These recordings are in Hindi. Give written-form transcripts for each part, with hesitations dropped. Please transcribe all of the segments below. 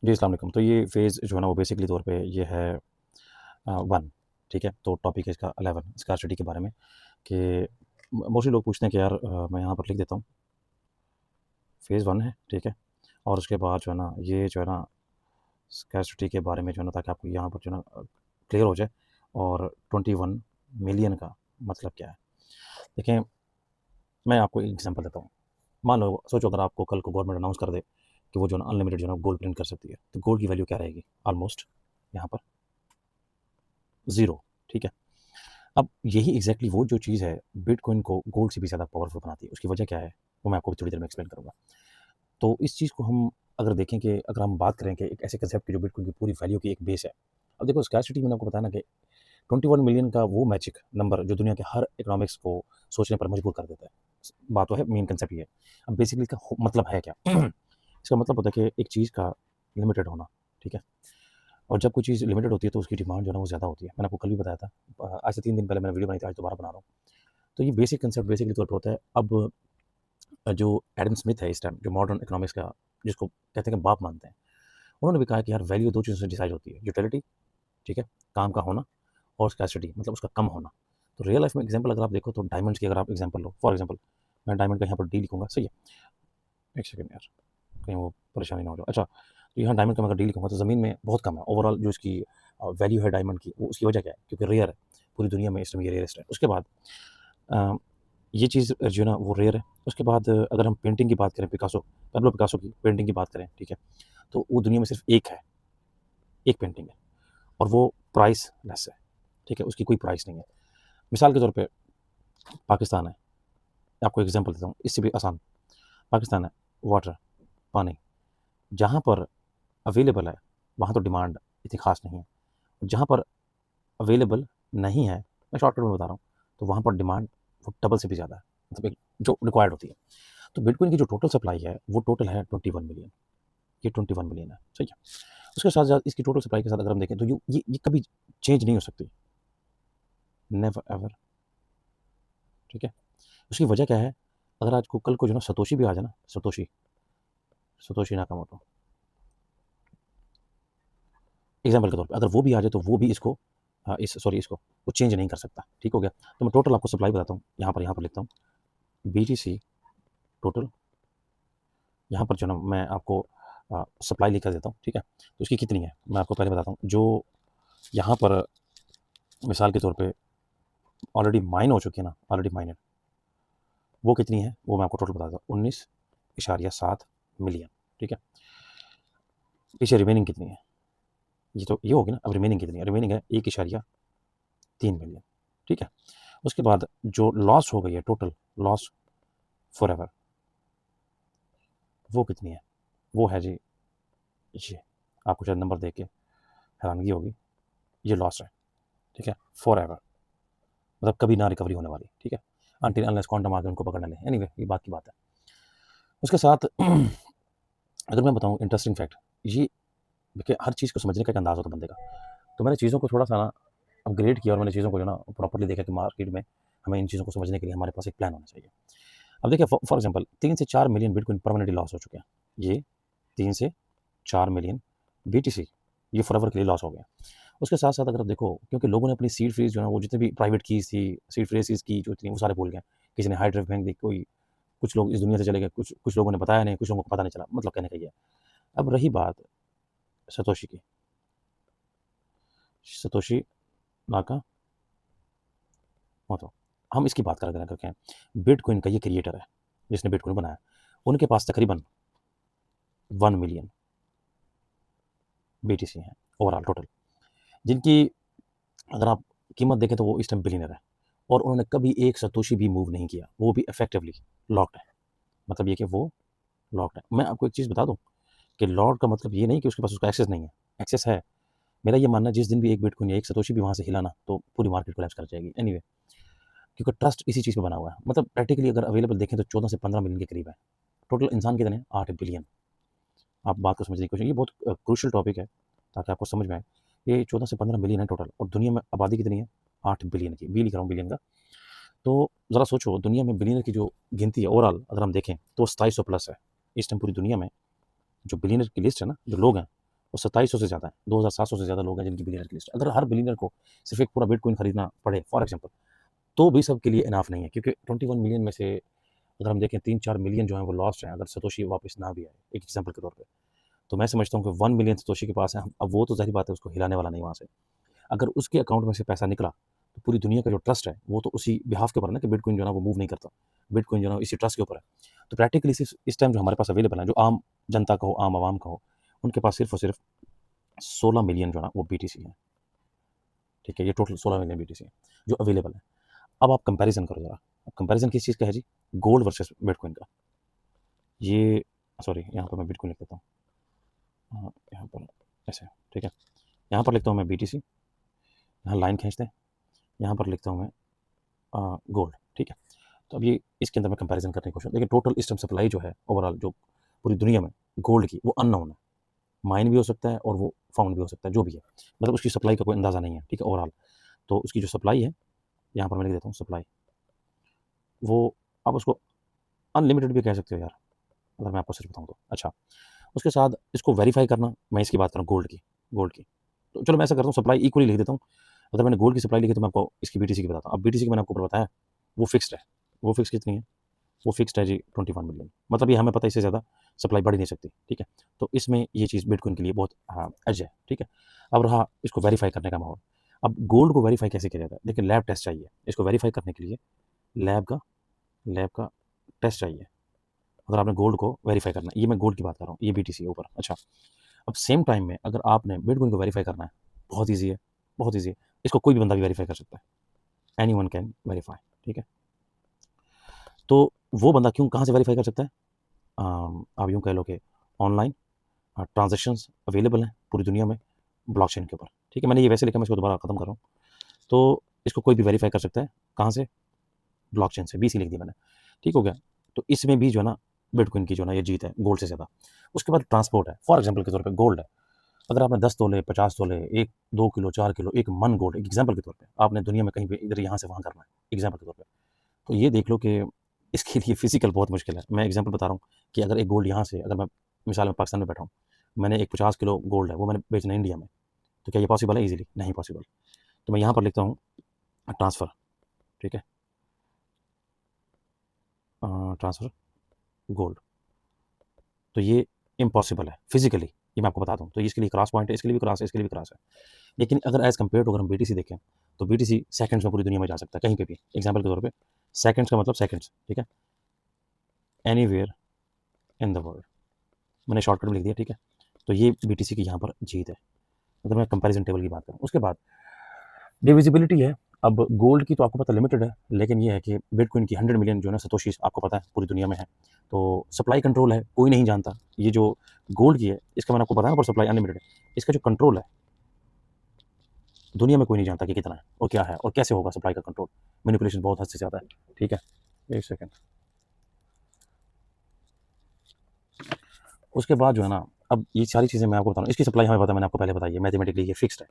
जी, अस्सलाम वालेकुम। तो ये फ़ेज़ जो है ना वो बेसिकली तौर पे ये है 1, ठीक है? तो टॉपिक है इसका 11 स्कार्सिटी के बारे में कि मोस्टली लोग पूछते हैं कि यार मैं यहाँ पर लिख देता हूँ, फ़ेज़ 1 है, ठीक है? और उसके बाद जो है ना ये जो है ना स्कार्सिटी के बारे में जो है ना ताकि आपको यहाँ पर जो है ना क्लियर हो जाए और 21 मिलियन का मतलब क्या है? देखें, मैं आपको एक एग्ज़ाम्पल देता हूँ। मान लो सोचो अगर आपको कल को गवर्नमेंट अनाउंस कर दे कि वो जो है ना अनलिमिटेड जो है ना गोल्ड प्रिंट कर सकती है, तो गोल्ड की वैल्यू क्या रहेगी? ऑलमोस्ट यहाँ पर 0, ठीक है? अब यही एग्ज़ैक्टली वो जो चीज़ है, बिटकॉइन को गोल्ड से भी ज़्यादा पावरफुल बनाती है। उसकी वजह क्या है? वो मैं आपको थोड़ी देर में एक्सप्लेन करूँगा। तो इस चीज़ को हम अगर देखें कि अगर हम बात करें कि एक ऐसे कांसेप्ट की जो बिटकॉइन की पूरी वैल्यू की एक बेस है। अब देखो स्कार्सिटी मैंने आपको बताया ना कि 21 मिलियन का वो मैजिक नंबर जो दुनिया के हर इकोनॉमिक्स को सोचने पर मजबूर कर देता है। बात तो है, मेन कांसेप्ट ये है। अब बेसिकली इसका मतलब है क्या? इसका मतलब होता है कि एक चीज़ का लिमिटेड होना, ठीक है? और जब कोई चीज़ लिमिटेड होती है तो उसकी डिमांड जो है ना वो ज़्यादा होती है। मैंने आपको कल भी बताया था। आज से 3 दिन पहले मैंने वीडियो बनाई थी, आज दोबारा बना रहा हूँ। तो ये बेसिक कांसेप्ट बेसिकली तौर पे होता है। अब जो एडम स्मिथ है इस टाइम जो मॉडर्न इकोनॉमिक्स का जिसको कहते हैं कि बाप मानते हैं, उन्होंने भी कहा कि यार वैल्यू 2 चीज़ों से डिसाइड होती है, यूटिलिटी, ठीक है, काम का होना, और स्कैरसिटी मतलब उसका कम होना। तो रियल लाइफ में एग्जांपल अगर आप देखो तो डायमंड्स की अगर आप एग्जांपल लो, फॉर एग्जांपल मैं डायमंड का यहाँ पर डी लिखूँगा, सही है? एक सेकंड यार, कहीं वो परेशानी ना हो जाए। अच्छा, तो यहाँ डायमंड का मैं अगर डी लिखूँगा तो ज़मीन में बहुत कम है, ओवरऑल जो इसकी वैल्यू है डायमंड की, वो उसकी वजह क्या है? क्योंकि रेयर है, पूरी दुनिया में इस टाइम ये रेयरेस्ट है। उसके बाद अ, ये चीज़ जो है ना वो रेयर है। उसके बाद अगर हम पेंटिंग की बात करें, पिकासो, पैब्लो पिकासो की पेंटिंग की बात करें, ठीक है? तो वो दुनिया में सिर्फ़ एक है, एक पेंटिंग है और वो प्राइसलेस है, ठीक है? उसकी कोई प्राइस नहीं है। मिसाल के तौर पे पाकिस्तान है, आपको एग्ज़ाम्पल देता हूँ, इससे भी आसान। पाकिस्तान है, वाटर, पानी, जहाँ पर अवेलेबल है, वहाँ तो डिमांड इतनी ख़ास नहीं है। जहाँ पर अवेलेबल नहीं है, मैं शॉर्टकट में बता रहा हूँ, तो वहाँ पर डिमांड वो डबल से भी ज़्यादा है, मतलब एक जो रिक्वायर्ड होती है। तो बिटकॉइन की जो टोटल सप्लाई है, वो टोटल है 21 मिलियन, ये 21 मिलियन है, सही है? उसके साथ-साथ इसकी टोटल सप्लाई के साथ अगर हम देखें तो ये कभी चेंज नहीं हो सकती, नेवर एवर, ठीक है? उसकी वजह क्या है? अगर आज को कल को जो है ना सतोशी भी आ जाए ना, सतोशी, सतोशी नाकामोटो, एग्ज़ाम्पल के तौर पे अगर वो भी आ जाए तो वो भी इसको इसको वो चेंज नहीं कर सकता, ठीक हो गया? तो मैं टोटल आपको सप्लाई बताता हूँ, यहाँ पर लिखता हूँ, बीटीसी टोटल, यहाँ पर जो है ना मैं आपको सप्लाई लिख कर देता हूँ, ठीक है? तो उसकी कितनी है, मैं आपको पहले बताता हूँ। जो यहाँ पर मिसाल के तौर पे ऑलरेडी माइन हो चुकी है ना, ऑलरेडी माइनर, वो कितनी है, वो मैं आपको टोटल बताता हूँ, 19.7 मिलियन, ठीक है? पीछे रिमेनिंग कितनी है? ये तो ये होगी ना, अब रिमेनिंग कितनी है? रिमेनिंग है 1.3 मिलियन, ठीक है? उसके बाद जो लॉस हो गई है टोटल, लॉस फॉरएवर, वो कितनी है? वो है जी ये, आपको शायद नंबर देख के हैरानगी होगी, ये लॉस है, ठीक है? फॉरएवर मतलब कभी ना रिकवरी होने वाली, ठीक है? अनटिल अनलेस क्वांटम आके उनको पकड़ ना ले। एनीवे ये बात की बात है। उसके साथ अगर मैं बताऊँ इंटरेस्टिंग फैक्ट, ये देखिए हर चीज़ को समझने का एक अंदाज़ होता है बंदे का। तो मैंने चीज़ों को थोड़ा-सा ना अपग्रेड किया और मैंने चीज़ों को जो है ना प्रॉपर्ली देखा कि मार्केट में हमें इन चीज़ों को समझने के लिए हमारे पास एक प्लान होना चाहिए। अब देखिए फॉर एग्ज़ाम्पल 3 से 4 मिलियन बिटकॉइन परमानेंटली लॉस हो चुके हैं। ये 3 से 4 मिलियन बीटीसी ये फॉरएवर के लिए लॉस हो गया। उसके साथ-साथ अगर आप देखो क्योंकि लोगों ने अपनी सीड फ्रेज़ जो है ना वो जितने भी प्राइवेट कीज़ थी, सीड फ्रेज़ेज़ की जो थी वो सारे भूल गए। किसी ने हाइड्रिफ बैंक दी, कोई कुछ लोग इस दुनिया से चले गए, कुछ कुछ लोगों ने बताया नहीं, कुछ लोगों को पता नहीं चला। मतलब कहने का ये है। अब रही बात सतोशी की, सतोशी नाकामोटो, हम इसकी बात करा करें करके हैं। बिटकॉइन का ये क्रिएटर है, जिसने बिटकॉइन बनाया। उनके पास तकरीबन 1 मिलियन बीटीसी हैं ओवरऑल टोटल, जिनकी अगर आप कीमत देखें तो वो इस टाइम बिलियनर है और उन्होंने कभी एक सतोशी भी मूव नहीं किया, वो भी इफेक्टिवली लॉक्ड है। मतलब ये कि वो लॉक्ड है। मैं आपको एक चीज़ बता दूँ कि लॉक्ड का मतलब ये नहीं कि उसके पास उसका एक्सेस नहीं है, एक्सेस है। मेरा ये मानना है जिस दिन भी एक बिटकॉइन या एक सतोशी भी वहाँ से हिला ना, तो पूरी मार्केट कोलैप्स कर जाएगी। एनीवे क्योंकि ट्रस्ट इसी चीज़ पे बना हुआ है। मतलब प्रैक्टिकली अगर अवेलेबल देखें तो 14 से 15 मिलियन के करीब है। टोटल इंसान कितने हैं? 8 बिलियन। आप बात को समझने की कोशिश, ये बहुत क्रूशियल टॉपिक है, ताकि आपको समझ में आए। ये 14 से 15 मिलियन है टोटल और दुनिया में आबादी कितनी है? 8 बिलियन की। बी लिख रहा हूँ बिलियन का। तो ज़रा सोचो दुनिया में बिलियनर की जो गिनती है ओवरऑल अगर हम देखें तो 2700 प्लस है। इस टाइम पूरी दुनिया में जो बिलियनर की लिस्ट है ना, जो लोग हैं, वो 2700 से ज़्यादा है, 2700 से ज़्यादा लोग हैं जिनकी बिलियनर की लिस्ट है। अगर हर बिलियनर को सिर्फ एक पूरा बिटकॉइन खरीदना पड़े फॉर एग्जाम्पल, तो भी सबके लिए इनाफ नहीं है, क्योंकि 21 मिलियन में से अगर हम देखें 3-4 मिलियन जो है वो लॉस्ट हैं, अगर सतोशी वापस ना भी आए, एक एग्जाम्पल के तौर पे, तो मैं समझता हूँ कि 1 मिलियन सतोशी के पास है। अब वो तो ज़ाहिर बात है उसको हिलाने वाला नहीं वहाँ से। अगर उसके अकाउंट में से पैसा निकला, तो पूरी दुनिया का जो ट्रस्ट है वो तो उसी बिहाफ के ऊपर है ना, कि बिटकॉइन जो है ना वो मूव नहीं करता। बिटकॉइन जो है ना इसी ट्रस्ट के ऊपर है। तो प्रैक्टिकली इस टाइम जो हमारे पास अवेलेबल है, जो आम जनता का हो, आम आवाम का हो, उनके पास सिर्फ और सिर्फ 16 मिलियन जो है ना वो बीटीसी है। ठीक है, ये टोटल 16 मिलियन बीटीसी है जो अवेलेबल है। अब आप कंपैरिजन करो ज़रा। अब कंपैरिजन किस चीज़ का है जी? गोल्ड वर्सेस बिटकॉइन का। ये सॉरी, यहाँ पर मैं बिटकॉइन लिख देता हूँ। हाँ, यहाँ पर ऐसे, ठीक है। यहाँ पर लिखता हूँ मैं बीटीसी, यहाँ लाइन खींचते हैं, यहाँ पर लिखता हूँ मैं गोल्ड, ठीक है। तो अब ये इसके अंदर मैं कंपैरिजन करने की कोशिश, लेकिन टोटल इस टाइम सप्लाई जो है ओवरऑल जो पूरी दुनिया में गोल्ड की, वो अननोन है। माइन भी हो सकता है और वो फाउंड भी हो सकता है, जो भी है, मतलब उसकी सप्लाई का कोई अंदाज़ा नहीं है, ठीक है, ओवरऑल। तो उसकी जो सप्लाई है, यहाँ पर मैं लिख देता हूँ सप्लाई, वो आप उसको अनलिमिटेड भी कह सकते हो यार, अगर मैं आपको सच बताऊँ तो। अच्छा, उसके साथ इसको वेरीफाई करना, मैं इसकी बात कर रहा हूँ गोल्ड की। तो चलो मैं ऐसा करता हूँ, सप्लाई इक्वली लिख देता हूँ। अगर मैंने गोल्ड की सप्लाई लिखी तो मैं आपको इसकी बीटीसी की बताता हूँ। अब बीटीसी की मैंने आपको ऊपर बताया, वो फिक्स्ड है। वो फिक्स कितनी है? वो फिक्स्ड है जी 21 मिलियन। मतलब ये हमें पता है इससे ज़्यादा सप्लाई बढ़ ही नहीं सकती, ठीक है। तो इसमें ये चीज़ बिटकॉइन के लिए बहुत एज है, ठीक है। अब रहा इसको वेरीफाई करने का माहौल। अब गोल्ड को वेरीफाई कैसे किया जाता है? देखिए, लैब टेस्ट चाहिए इसको वेरीफाई करने के लिए। लैब का टेस्ट चाहिए अगर आपने गोल्ड को वेरीफाई करना है। ये मैं गोल्ड की बात कर रहा हूँ, ये बीटीसी है ऊपर। अच्छा, अब सेम टाइम में अगर आपने बिटकॉइन को वेरीफाई करना है, बहुत ईजी है, बहुत ईजी है। इसको कोई भी बंदा भी वेरीफाई कर सकता है, एनी वन कैन वेरीफाई, ठीक है। तो वो बंदा क्यों, कहाँ से वेरीफाई कर सकता है? आप यूँ कह लो कि ऑनलाइन ट्रांजेक्शन्स अवेलेबल हैं पूरी दुनिया में ब्लॉकचेन के ऊपर, ठीक है। मैंने ये वैसे लिखा, मैं इसको दोबारा ख़त्म कर रहा हूँ। तो इसको कोई भी वेरीफाई कर सकता है, कहाँ से? ब्लॉकचेन से, बीसी लिख दी मैंने, ठीक हो गया। तो इसमें भी जो है ना बिटकॉइन की जो है ना ये जीत है गोल्ड से ज़्यादा। उसके बाद ट्रांसपोर्ट है, फॉर एग्जाम्पल के तौर पर गोल्ड है। अगर आपने 10 तोले, 50 तोले, 1, 2 किलो, 4 किलो, 1 मन गोल्ड, एक एग्जाम्पल के तौर पे आपने दुनिया में कहीं भी इधर यहाँ से वहाँ करना है, एग्जाम्पल के तौर पे, तो ये देख लो कि इसके लिए फिजिकल बहुत मुश्किल है। मैं एग्जाम्पल बता रहा हूँ कि अगर एक गोल्ड यहाँ से, अगर मैं मिसाल में पाकिस्तान में बैठा हूँ, मैंने एक 50 किलो गोल्ड है वो मैंने बेचना है इंडिया में, तो क्या ये पॉसिबल है? ईजिली नहीं पॉसिबल। तो मैं यहाँ पर लिखता हूँ ट्रांसफ़र, ठीक है, ट्रांसफ़र गोल्ड। तो ये इम्पॉसिबल है फिजिकली, ये मैं आपको बता दूँ। तो इसके लिए क्रॉस पॉइंट है, इसके लिए भी क्रॉस है, इसके लिए भी क्रॉस है। लेकिन अगर एज़ कम्पेयर टू अगर हम बीटीसी देखें, तो बीटीसी सेकंड्स में पूरी दुनिया में जा सकता है, कहीं पे भी। एग्जाम्पल के तौर पे सेकंड्स का मतलब सेकंड्स, ठीक है, एनीवेयर इन द वर्ल्ड। मैंने शॉर्टकट में लिख दिया, ठीक है। तो ये बीटीसी की यहाँ पर जीत है, अगर मैं कंपैरिजन टेबल की बात करूँ। उसके बाद डिविजिबिलिटी है। अब गोल्ड की तो आपको पता लिमिटेड है, लेकिन ये है कि बिटकॉइन की 100 मिलियन जो है ना सतोशी आपको पता है पूरी दुनिया में है। तो सप्लाई कंट्रोल है, कोई नहीं जानता। ये जो गोल्ड की है, इसका मैंने आपको बताया पर सप्लाई अनलिमिटेड है। इसका जो कंट्रोल है, दुनिया में कोई नहीं जानता कि कितना है और क्या है और कैसे होगा सप्लाई का कंट्रोल। मैनिपुलेशन बहुत हद से ज़्यादा है, ठीक है। एक सेकेंड। उसके बाद जो है ना, अब ये सारी चीज़ें मैं आपको बता रहा हूँ। इसकी सप्लाई हमें पता है, मैंने आपको पहले बताई है, मैथमेटिकली ये फिक्स्ड है,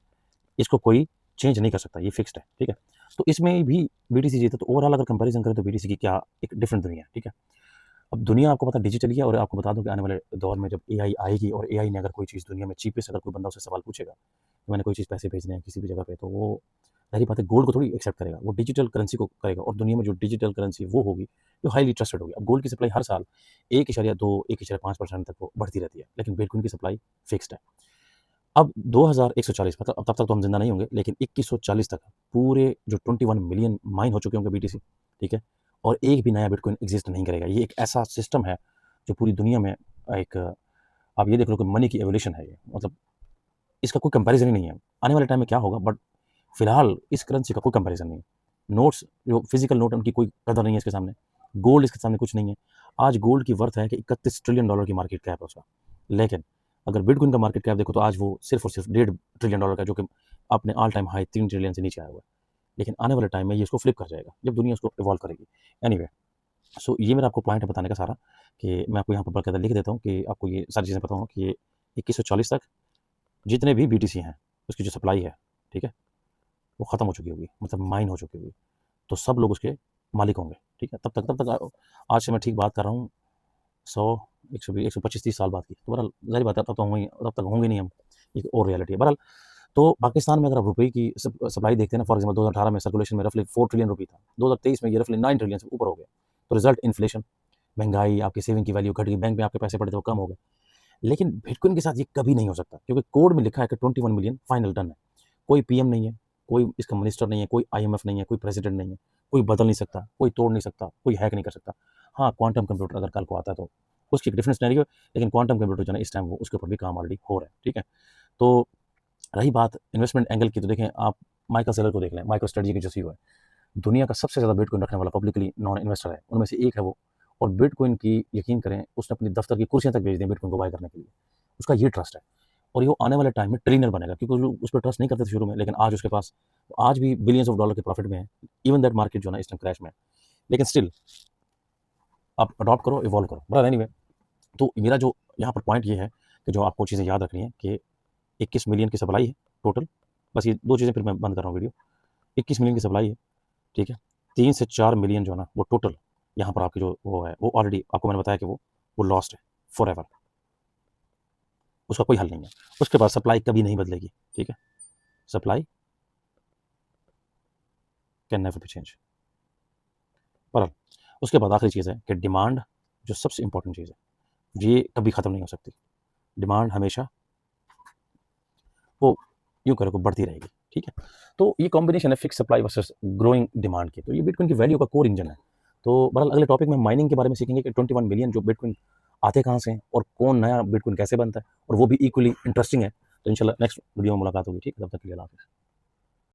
इसको कोई चेंज नहीं कर सकता, ये फिक्स्ड है, ठीक है। तो इसमें भी बीटीसी जीता। तो ओवरऑल अगर कंपैरिजन करें तो बीटीसी की क्या एक डिफरेंट दुनिया है, ठीक है। अब दुनिया आपको पता डिजिटल है, और आपको बता दूं कि आने वाले दौर में जब एआई आएगी और एआई ने अगर कोई चीज़ दुनिया में चीपेस्ट, अगर कोई बंदा उससे सवाल पूछेगा कि मैंने कोई चीज़ पैसे भेजने हैं किसी भी जगह पे, तो वो सारी बातें गोल्ड को थोड़ी एक्सेप्ट करेगा, वो डिजिटल करेंसी को करेगा। और दुनिया में जो डिजिटल करेंसी वो होगी जो हाईली ट्रस्टेड होगी। अब गोल्ड की सप्लाई हर साल 1.2 1.5% तक वो बढ़ती रहती है, लेकिन बिटकॉइन की सप्लाई फिक्स्ड है। अब 2140, मतलब अब तब तक तो हम जिंदा नहीं होंगे, लेकिन 2140 तक पूरे जो 21 मिलियन माइन हो चुके होंगे बीटीसी, ठीक है। और एक भी नया बिटकॉइन एग्जिस्ट नहीं करेगा। ये एक ऐसा सिस्टम है जो पूरी दुनिया में एक, आप ये देख लो कि मनी की एवोल्यूशन है ये, मतलब इसका कोई कंपैरिजन ही नहीं है। आने वाले टाइम में क्या होगा, बट फिलहाल इस करेंसी का कोई कंपैरिजन नहीं है। नोट्स, जो फिजिकल नोट, उनकी कोई कदर नहीं है इसके सामने। गोल्ड इसके सामने कुछ नहीं है। आज गोल्ड की वर्थ है कि 31 ट्रिलियन डॉलर की मार्केट कैप है उसका। लेकिन अगर बिटकॉइन का मार्केट कैप देखो तो आज वो सिर्फ और सिर्फ 1.5 ट्रिलियन डॉलर का, जो कि अपने ऑल टाइम हाई 3 ट्रिलियन से नीचे आया हुआ है। लेकिन आने वाले टाइम में ये इसको फ्लिप कर जाएगा जब दुनिया इसको इवॉल्व करेगी। एनीवे, सो ये मेरा आपको पॉइंट है बताने का सारा, कि मैं आपको यहाँ पर बाकायदा लिख देता हूँ कि आपको ये सारी चीज़ें पता हो कि ये 2140 तक जितने भी बीटीसी हैं उसकी जो सप्लाई है, ठीक है, वो ख़त्म हो चुकी होगी, मतलब माइन हो चुकी होगी। तो सब लोग उसके मालिक होंगे, ठीक है। तब तक आज से मैं ठीक बात कर रहा हूँ, 100, 120, 125, 30 साल बाद की। तो बहरहाल ज़ाहिर बात है तब तो होंगे, तब तक होंगे नहीं हम। एक और रियलिटी है। बहरहाल, तो पाकिस्तान में अगर आप रुपए की सप्लाई देखते हैं ना, फॉर एग्जांपल 2018 में सर्कुलेशन में रफली 4 ट्रिलियन रुपए था, 2023 में ये रफली 9 ट्रिलियन से ऊपर हो गया। तो रिजल्ट इन्फ्लेशन, महंगाई, आपकी सेविंग की वैल्यू घट गई, बैंक में आपके पैसे पड़े थे वो कम हो गए। लेकिन बिटकॉइन के साथ ये कभी नहीं हो सकता, क्योंकि कोड में लिखा है कि 21 मिलियन फाइनल डन है। कोई पीएम नहीं है, कोई इसका मिनिस्टर नहीं है, कोई आईएमएफ नहीं है, कोई प्रेसिडेंट नहीं है, कोई बदल नहीं सकता, कोई तोड़ नहीं सकता, कोई हैक नहीं कर सकता। हाँ, क्वांटम कंप्यूटर अगर कल को आता है तो उसकी एक डिफरेंट सिनेरियो है, लेकिन क्वांटम कंप्यूटर जो है इस टाइम वो उसके ऊपर भी काम ऑलरेडी हो रहा है। ठीक है, तो रही बात इन्वेस्टमेंट एंगल की, तो देखें आप माइकल सेलर को देख लें, माइक्रो स्ट्रेटजी के जो सीईओ है, दुनिया का सबसे ज़्यादा बिटकॉइन रखने वाला पब्लिकली नॉन इन्वेस्टर है, उनमें से एक है वो। और बिटकॉइन की यकीन करें, उसने अपनी दफ्तर की कुर्सियां तक बेच दी बिटकॉइन को बाय करने के लिए। उसका ये ट्रस्ट है, और ये आने वाले टाइम में ट्रिलियनर बनेगा, क्योंकि लोग उस पर ट्रस्ट नहीं करते थे शुरू में, लेकिन आज उसके पास आज भी बिलियंस ऑफ डॉलर के प्रॉफिट में है। इवन दैट मार्केट जो है ना इस टाइम क्रैश में है, लेकिन स्टिल आप अडॉप्ट करो, इवॉल्व करो। बट एनीवे, तो मेरा जो यहाँ पर पॉइंट ये है कि जो आपको चीज़ें याद रखनी है कि 21 मिलियन की सप्लाई है टोटल। बस ये 2 चीज़ें फिर मैं बंद कर रहा हूँ वीडियो। 21 मिलियन की सप्लाई है, ठीक है। 3 से 4 मिलियन जो है ना वो टोटल यहाँ पर आपकी जो वो है, वो ऑलरेडी आपको मैंने बताया कि वो लॉस्ट है फॉरएवर, उसका कोई हल नहीं है। उसके बाद सप्लाई कभी नहीं बदलेगी, ठीक है। Supply can never be change. पर उसके बाद आखिरी चीज़ है कि डिमांड, जो सबसे इंपॉर्टेंट चीज़ है, ये कभी ख़त्म नहीं हो सकती। डिमांड हमेशा वो यूँ करो बढ़ती रहेगी, ठीक है। तो ये कॉम्बिनेशन है fix supply versus growing demand की, तो ये बिटकॉइन की वैल्यू का कोर इंजन है। तो बहरहाल अगले टॉपिक में माइनिंग के बारे में सीखेंगे कि 21 मिलियन जो बिटकॉइन आते कहाँ से हैं, और कौन नया बिटकॉइन कैसे बनता है, और वो भी इक्वली इंटरेस्टिंग है। तो इंशाल्लाह नेक्स्ट वीडियो में मुलाकात होगी, ठीक है। तब तक के लिए अल्लाह हाफ़िज़।